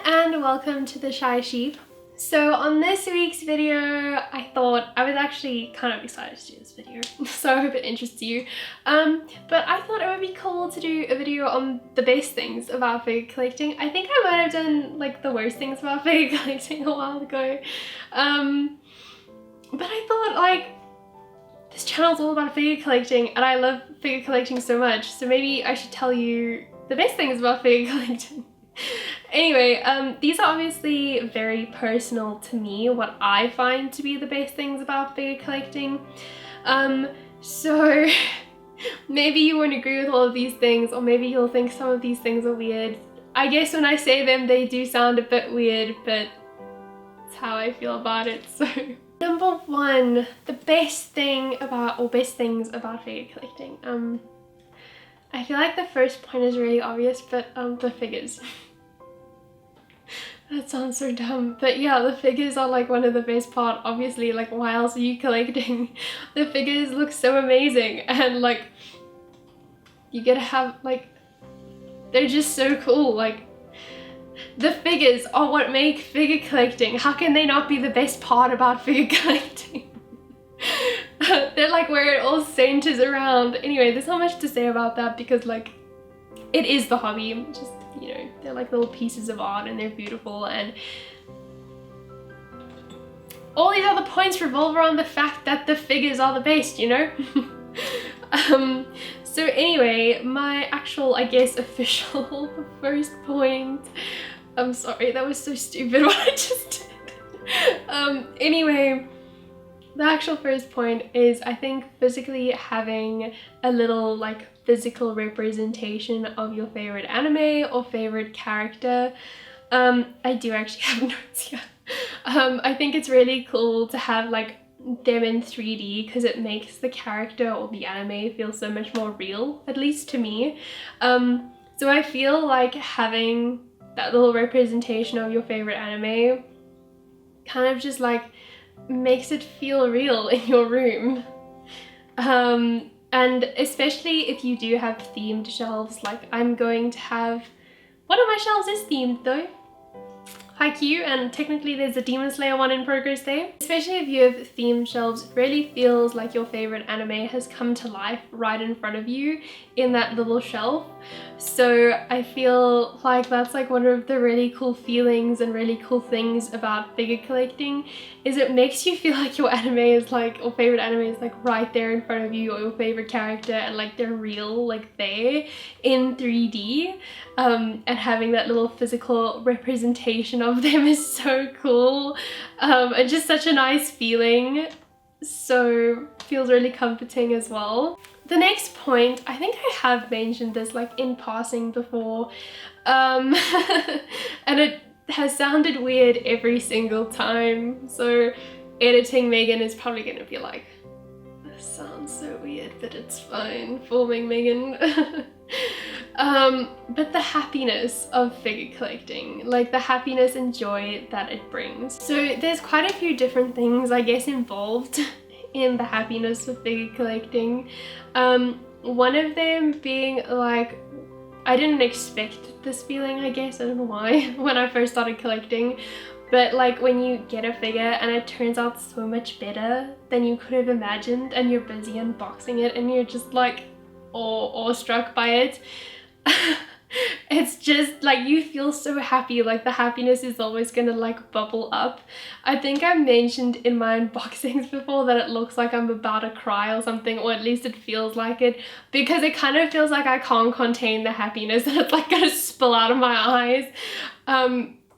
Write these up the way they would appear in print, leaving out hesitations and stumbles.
and welcome to the Shy Sheep. So on this week's video, I thought I was actually kind of excited to do this video, so I hope it interests you. But I thought it would be cool to do a video on the best things about figure collecting. I think I might have done like the worst things about figure collecting a while ago. But I thought like this channel's all about figure collecting and I love figure collecting so much, so maybe I should tell you the best things about figure collecting. Anyway, these are obviously very personal to me, what I find to be the best things about figure collecting. So maybe you won't agree with all of these things, or maybe you'll think some of these things are weird. I guess when I say them, they do sound a bit weird, but it's how I feel about it, so. Number one, the best thing about, or best things about figure collecting. I feel like the first point is really obvious, but the figures. That sounds so dumb, but yeah, the figures are like one of the best part. Obviously, like, why else are you collecting? The figures look so amazing, and like you get to have, like, they're just so cool. Like, the figures are what make figure collecting. How can they not be the best part about figure collecting? They're like where it all centers around. Anyway, there's not much to say about that because like it is the hobby. Just, you know, they're like little pieces of art and they're beautiful, and all these other points revolve around the fact that the figures are the best, you know? So anyway, my actual, I guess, official first point. I'm sorry, that was so stupid what I just did. Anyway, the actual first point is, I think, physically having a little like physical representation of your favorite anime or favorite character. I do actually have notes here. I think it's really cool to have like them in 3D because it makes the character or the anime feel so much more real, at least to me. So I feel like having that little representation of your favorite anime kind of just like makes it feel real in your room. And especially if you do have themed shelves, like I'm going to have, one of my shelves is themed though, Haikyuu, and technically there's a Demon Slayer one in progress there. Especially if you have themed shelves, it really feels like your favorite anime has come to life right in front of you in that little shelf. So I feel like that's like one of the really cool feelings and really cool things about figure collecting, is it makes you feel like your anime is like, or favorite anime is like right there in front of you, or your favorite character, and like they're real, like there in 3D. And having that little physical representation of them is so cool, and just such a nice feeling. So feels really comforting as well. The next point, I think I have mentioned this like in passing before, and it has sounded weird every single time, so editing Megan is probably gonna be like, this sounds so weird, but it's fine, forming Megan. But the happiness of figure collecting, like the happiness and joy that it brings. So there's quite a few different things, I guess, involved in the happiness of figure collecting. One of them being like, I didn't expect this feeling, I guess, I don't know why, when I first started collecting, but like when you get a figure and it turns out so much better than you could have imagined, and you're busy unboxing it and you're just like awestruck by it. It's just like you feel so happy, like the happiness is always gonna like bubble up. I think I mentioned in my unboxings before that it looks like I'm about to cry or something, or at least it feels like it, because it kind of feels like I can't contain the happiness and it's like gonna spill out of my eyes.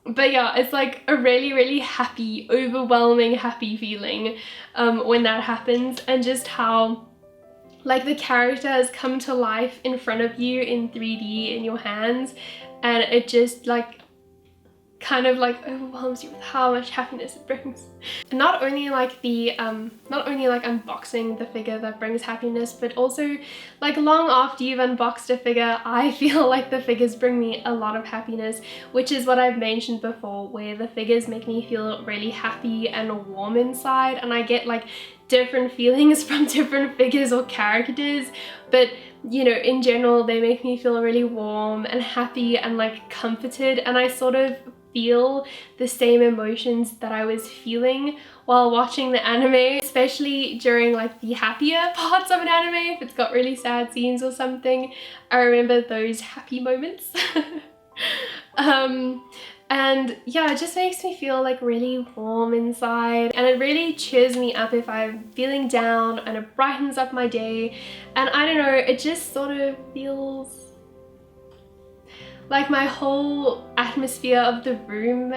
But yeah, it's like a really, really happy, overwhelming happy feeling when that happens, and just how like the character has come to life in front of you in 3D in your hands, and it just like kind of like overwhelms you with how much happiness it brings. And not only like the unboxing the figure that brings happiness, but also like long after you've unboxed a figure, I feel like the figures bring me a lot of happiness, which is what I've mentioned before, where the figures make me feel really happy and warm inside, and I get like different feelings from different figures or characters, but you know, in general they make me feel really warm and happy and like comforted, and I sort of feel the same emotions that I was feeling while watching the anime, especially during like the happier parts of an anime. If it's got really sad scenes or something, I remember those happy moments. And yeah, it just makes me feel like really warm inside, and it really cheers me up if I'm feeling down, and it brightens up my day. And I don't know, it just sort of feels like my whole atmosphere of the room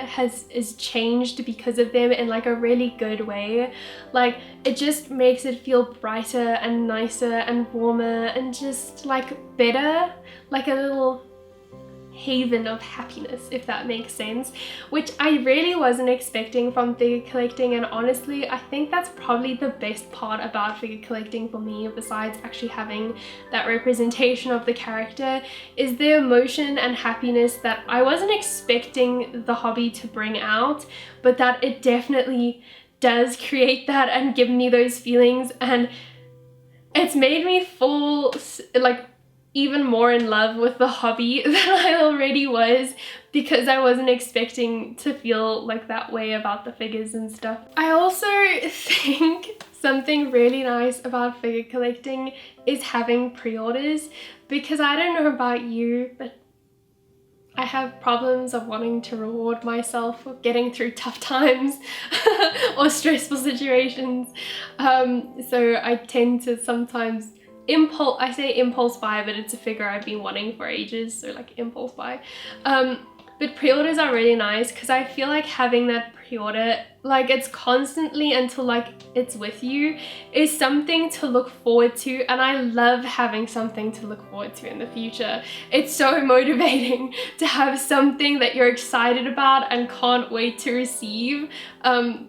is changed because of them in like a really good way. Like it just makes it feel brighter and nicer and warmer and just like better, like a little haven of happiness, if that makes sense, which I really wasn't expecting from figure collecting. And honestly, I think that's probably the best part about figure collecting for me, besides actually having that representation of the character, is the emotion and happiness that I wasn't expecting the hobby to bring out, but that it definitely does create that and give me those feelings. And it's made me fall like even more in love with the hobby than I already was, because I wasn't expecting to feel like that way about the figures and stuff. I also think something really nice about figure collecting is having pre-orders, because I don't know about you, but I have problems of wanting to reward myself for getting through tough times or stressful situations. So I tend to sometimes I say impulse buy, but it's a figure I've been wanting for ages, so like impulse buy. But pre-orders are really nice, because I feel like having that pre-order, like it's constantly until like it's with you, is something to look forward to. And I love having something to look forward to in the future. It's so motivating to have something that you're excited about and can't wait to receive, to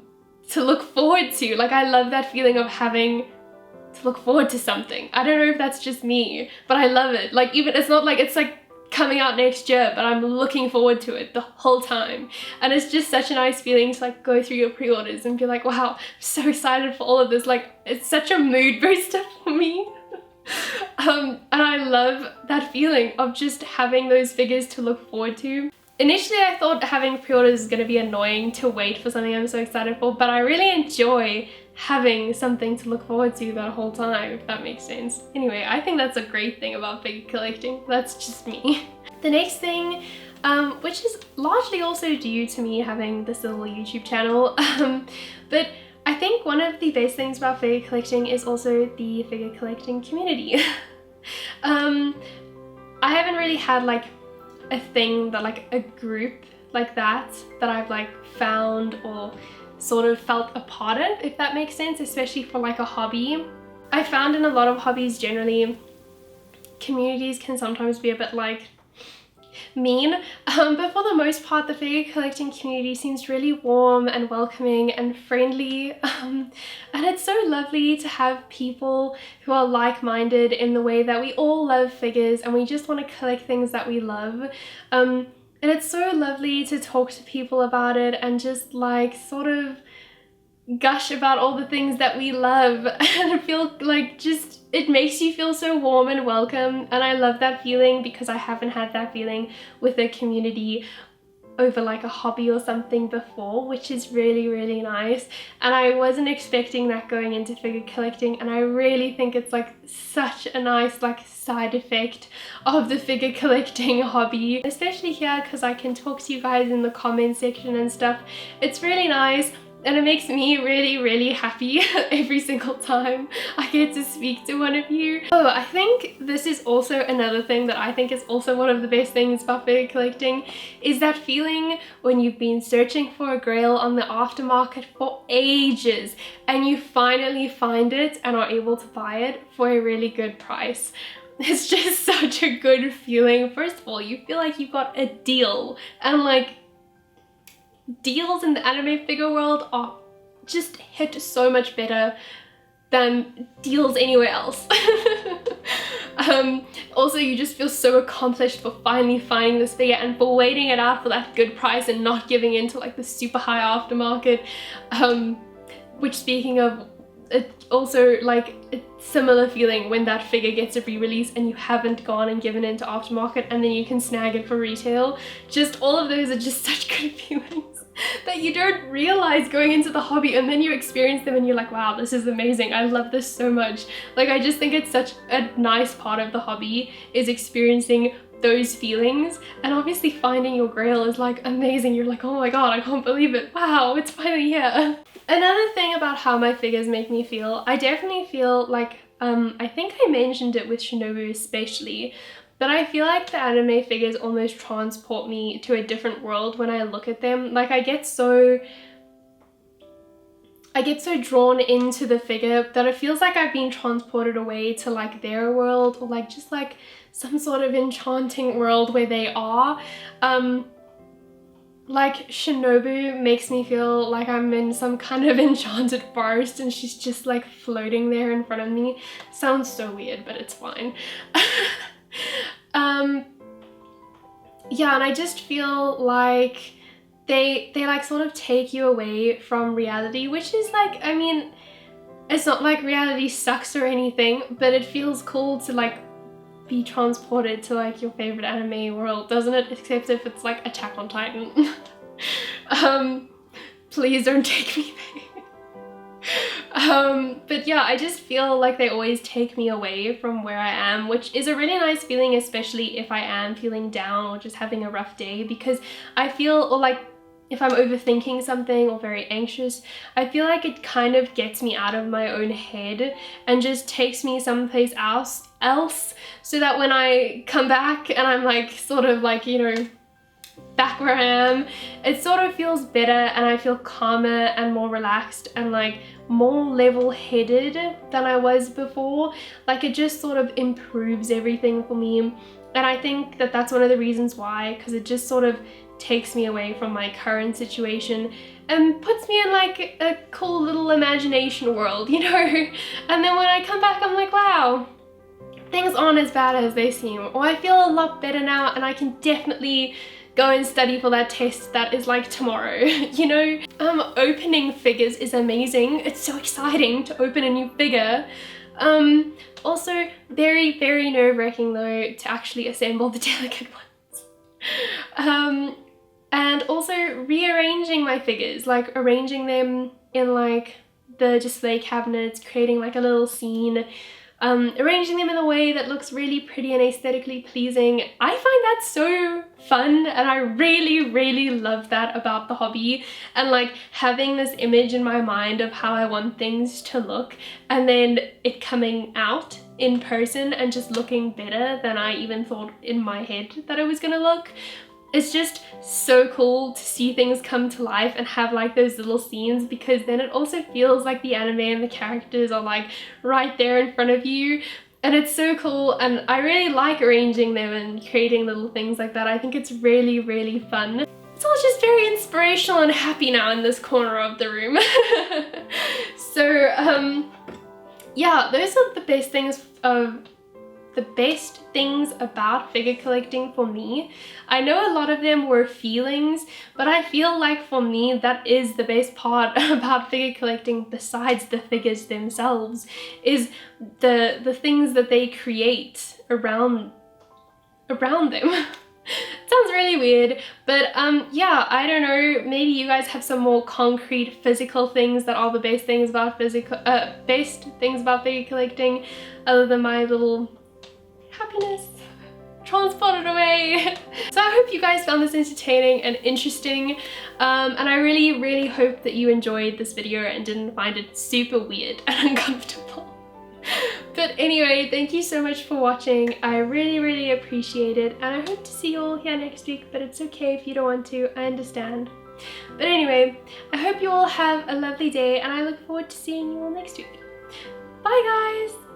look forward to. Like I love that feeling of having to look forward to something. I don't know if that's just me, but I love it. Like even, it's not like it's like coming out next year, but I'm looking forward to it the whole time. And it's just such a nice feeling to like go through your pre-orders and be like, wow, I'm so excited for all of this. Like it's such a mood booster for me. And I love that feeling of just having those figures to look forward to. Initially, I thought having pre-orders is going to be annoying to wait for something I'm so excited for, but I really enjoy having something to look forward to that whole time, if that makes sense. Anyway, I think that's a great thing about figure collecting. That's just me. The next thing, which is largely also due to me having this little YouTube channel, but I think one of the best things about figure collecting is also the figure collecting community. I haven't really had like a thing that like a group like that I've like found or sort of felt a part of, if that makes sense, especially for like a hobby. I found in a lot of hobbies generally, communities can sometimes be a bit like mean, but for the most part the figure collecting community seems really warm and welcoming and friendly, and it's so lovely to have people who are like-minded in the way that we all love figures and we just want to collect things that we love. And it's so lovely to talk to people about it and just like sort of gush about all the things that we love, and feel like just it makes you feel so warm and welcome. And I love that feeling, because I haven't had that feeling with a community over like a hobby or something before, which is really, really nice. And I wasn't expecting that going into figure collecting, and I really think it's like such a nice like side effect of the figure collecting hobby, especially here because I can talk to you guys in the comment section and stuff. It's really nice. And it makes me really, really happy every single time I get to speak to one of you. Oh, I think this is also another thing that I think is also one of the best things about figure collecting, is that feeling when you've been searching for a grail on the aftermarket for ages and you finally find it and are able to buy it for a really good price. It's just such a good feeling. First of all, you feel like you've got a deal, and like deals in the anime figure world are just hit so much better than deals anywhere else. Also, you just feel so accomplished for finally finding this figure and for waiting it out for that good price and not giving in to like the super high aftermarket. Which, speaking of it's also like a similar feeling when that figure gets a re-release and you haven't gone and given into aftermarket and then you can snag it for retail. Just all of those are just such good feelings that you don't realize going into the hobby, and then you experience them and you're like, wow, this is amazing, I love this so much. Like, I just think it's such a nice part of the hobby is experiencing those feelings, and obviously finding your grail is like amazing. You're like, oh my god, I can't believe it, wow, it's finally here. Another thing about how my figures make me feel, I definitely feel like, I think I mentioned it with Shinobu especially, but I feel like the anime figures almost transport me to a different world when I look at them. Like, I get so drawn into the figure that it feels like I've been transported away to like their world, or like just like some sort of enchanting world where they are. Like Shinobu makes me feel like I'm in some kind of enchanted forest and she's just like floating there in front of me. Sounds so weird, but it's fine. Yeah, and I just feel like they like sort of take you away from reality, which is like, I mean, it's not like reality sucks or anything, but it feels cool to like be transported to like your favorite anime world, doesn't it? Except if it's like Attack on Titan. Please don't take me there. But yeah, I just feel like they always take me away from where I am, which is a really nice feeling, especially if I am feeling down or just having a rough day, because I feel, or like if I'm overthinking something or very anxious, I feel like it kind of gets me out of my own head and just takes me someplace else, so that when I come back and I'm like sort of like, you know, back where I am, it sort of feels better and I feel calmer and more relaxed and like more level-headed than I was before. Like, it just sort of improves everything for me, and I think that that's one of the reasons why, because it just sort of takes me away from my current situation and puts me in like a cool little imagination world, you know? And then when I come back, I'm like, wow, things aren't as bad as they seem, or I feel a lot better now and I can definitely go and study for that test that is like tomorrow, you know? Opening figures is amazing. It's so exciting to open a new figure. Also very, very nerve-wracking though to actually assemble the delicate ones. And also rearranging my figures, like arranging them in like the display cabinets, creating like a little scene, arranging them in a way that looks really pretty and aesthetically pleasing. I find that so fun, and I really, really love that about the hobby, and like having this image in my mind of how I want things to look and then it coming out in person and just looking better than I even thought in my head that it was gonna look. It's just so cool to see things come to life and have like those little scenes, because then it also feels like the anime and the characters are like right there in front of you, and it's so cool, and I really like arranging them and creating little things like that. I think it's really, really fun. It's all just very inspirational and happy now in this corner of the room. So yeah, those are the best things about figure collecting for me. I know a lot of them were feelings, but I feel like for me that is the best part about figure collecting, besides the figures themselves, is the things that they create around them. Sounds really weird, but yeah, I don't know, maybe you guys have some more concrete physical things that are the best things about figure collecting, other than my little happiness transported away. So I hope you guys found this entertaining and interesting, and I really, really hope that you enjoyed this video and didn't find it super weird and uncomfortable. But anyway, thank you so much for watching. I really, really appreciate it, and I hope to see you all here next week, but it's okay if you don't want to, I understand. But anyway, I hope you all have a lovely day, and I look forward to seeing you all next week. Bye guys!